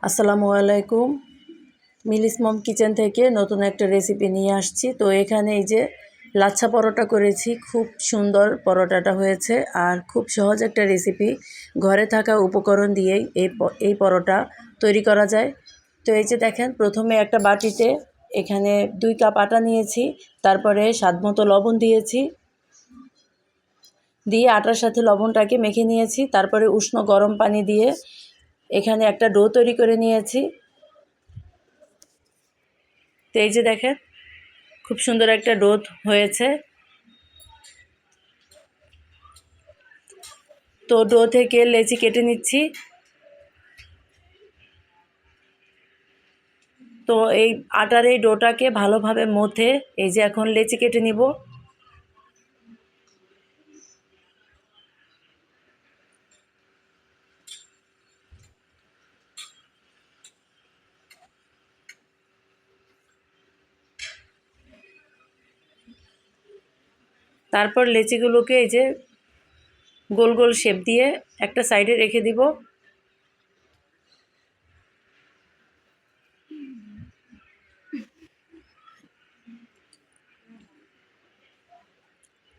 আসসালামু আলাইকুম। মিলিস মম কিচেন থেকে নতুন একটা রেসিপি নিয়ে আসছি। তো এখানে এই যে লাচ্ছা পরোটা করেছি, খুব সুন্দর পরোটাটা হয়েছে আর খুব সহজ একটা রেসিপি। ঘরে থাকা উপকরণ দিয়েই এই পরোটা তৈরি করা যায়। তো এই যে দেখেন, প্রথমে একটা বাটিতে এখানে 2 কাপ আটা নিয়েছি, তারপরে স্বাদমতো লবণ দিয়েছি, দিয়ে আটার সাথে লবণটাকে মেখে নিয়েছি। তারপরে উষ্ণ গরম পানি দিয়ে এখানে একটা ডো তৈরি করে নিয়েছি। তো এই যে দেখেন, খুব সুন্দর একটা ডো হয়েছে। তো ডো থেকে লেচি কেটে নিচ্ছি। তো এই আটার এই ডোটাকে ভালোভাবে মথে এই যে এখন লেচি কেটে নিব। তারপর লেচিগুলোকে এই যে গোল গোল শেপ দিয়ে একটা সাইডে রেখে দিব।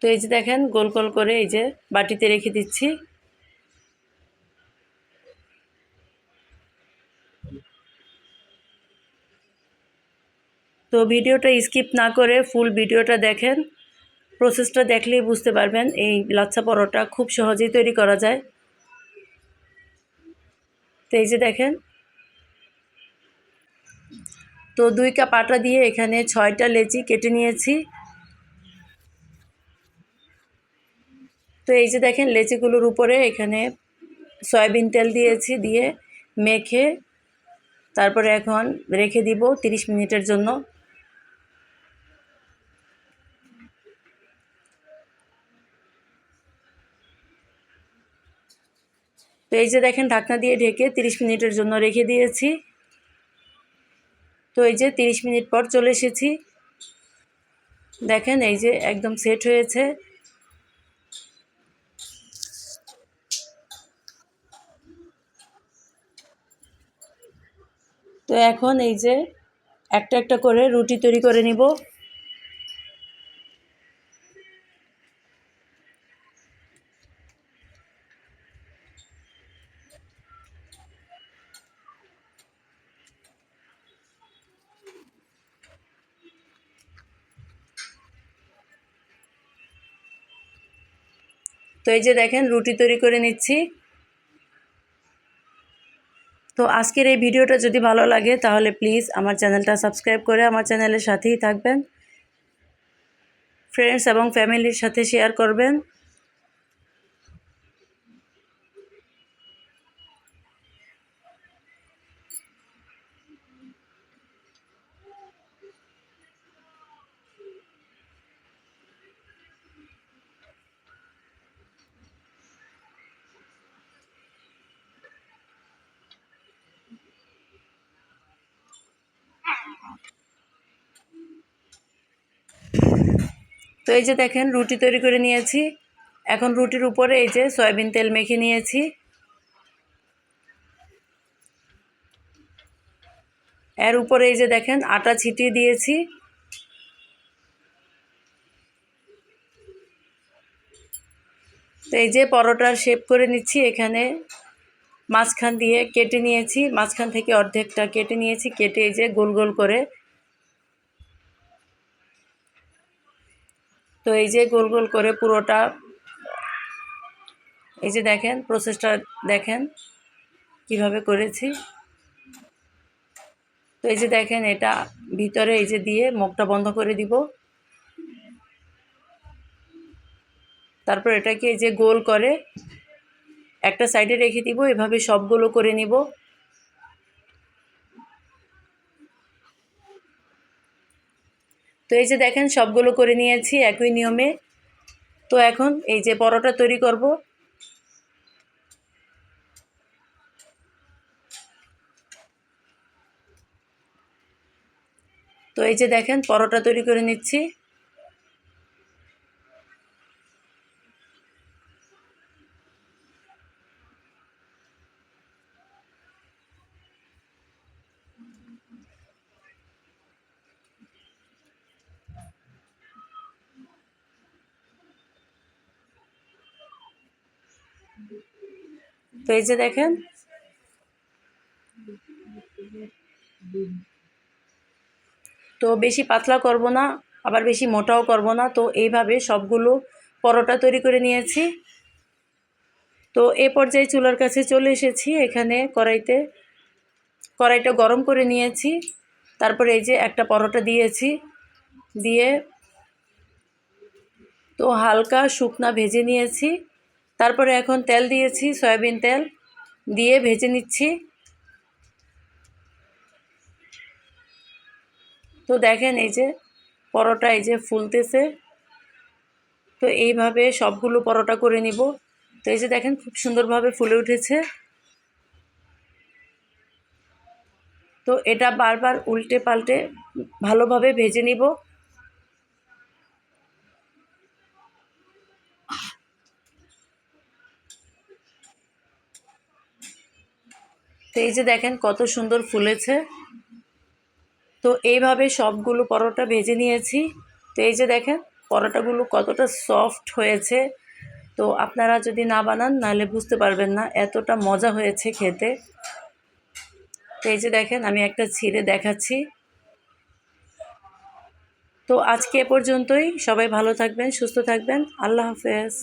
তো এই যে দেখেন, গোল গোল করে এই যে বাটিতে রেখে দিচ্ছি। তো ভিডিওটা স্কিপ না করে ফুল ভিডিওটা দেখেন। প্রসেসটা দেখলেই বুঝতে পারবেন এই লাচ্ছা পরোটা খুব সহজেই তৈরি করা যায়। তো এই যে দেখেন, তো 2 কাপ আটা দিয়ে এখানে 6টা লেচি কেটে নিয়েছি। তো এই যে দেখেন, লেচিগুলোর উপরে এখানে সয়াবিন তেল দিয়েছি, দিয়ে মেখে তারপরে এখন রেখে দিব 30 মিনিটের জন্য। তো এই যে দেখেন, ঢাকনা দিয়ে ঢেকে 30 মিনিটের জন্য রেখে দিয়েছি। তো এই যে 30 মিনিট পর চলে এসেছি। দেখেন, এই যে একদম সেট হয়েছে। তো এখন এই যে একটা একটা করে রুটি তৈরি করে নিব। তো এই যে দেখেন, রুটি তৈরি করে নিচ্ছি। তো আজকের এই ভিডিওটা যদি ভালো লাগে তাহলে প্লিজ আমার চ্যানেলটা সাবস্ক্রাইব করে আমার চ্যানেলের সাথেই থাকবেন। ফ্রেন্ডস এবং ফ্যামিলির সাথে শেয়ার করবেন। তো এই যে দেখেন, রুটি তৈরি করে নিয়েছি। এখন রুটির উপরে এই যে সয়াবিন তেল মেখে নিয়েছি। এর উপরে এই যে দেখেন, আটা ছিটিয়ে দিয়েছি। তো এই যে পরোটার শেপ করে নিচ্ছি। এখানে মাঝখান দিয়ে কেটে নিয়েছি, মাঝখান থেকে অর্ধেকটা কেটে নিয়েছি, কেটে এই যে গোল গোল করে। তো এই যে গোল গোল করে পুরোটা, এই যে দেখেন প্রসেসটা দেখেন কিভাবে করেছি। তো এই যে দেখেন, এটা ভিতরে এই যে দিয়ে মুখটা বন্ধ করে দিব। তারপর এটাকে এই যে গোল করে একটা সাইডে রেখে দিব। এভাবে সবগুলো করে নিব। তো এই যে দেখেন, সবগুলো করে নিয়েছি একই নিয়মে। তো এখন এই যে পরোটা তৈরি করব। তো এই যে দেখেন, পরোটা তৈরি করে নিচ্ছি। তো এই যে দেখেন, তো বেশি পাতলা করব না, আবার বেশি মোটাও করব না। তো এইভাবে সবগুলো পরোটা তৈরি করে নিয়েছি। তো এই পর্যায়ে চুলার কাছে চলে এসেছি। এখানে কড়াইটা গরম করে নিয়েছি। তারপরে এই যে একটা পরোটা দিয়েছি, দিয়ে তো হালকা শুকনা ভেজে নিয়েছি। তারপরে এখন তেল দিয়েছি, সয়াবিন তেল দিয়ে ভেজে নিচ্ছি। তো দেখেন এই যে পরোটা এই যে ফুলতেছে। তো এইভাবে সবগুলো পরোটা করে নিব। তো এই যে দেখেন খুব সুন্দরভাবে ফুলে উঠেছে। তো এটা বারবার উল্টে পাল্টে ভালোভাবে ভেজে নিব। তো এই যে দেখেন কত সুন্দর ফুলেছে। তো এইভাবে সবগুলো পরোটা ভেজে নিয়েছি। তো এই যে দেখেন পরোটাগুলো কতটা সফট হয়েছে। তো আপনারা যদি না বানান নাহলে বুঝতে পারবেন না, এতটা মজা হয়েছে খেতে। তো এই যে দেখেন আমি একটা ছিঁড়ে দেখাচ্ছি। তো আজকে এ পর্যন্তই। সবাই ভালো থাকবেন, সুস্থ থাকবেন। আল্লাহ হাফেজ।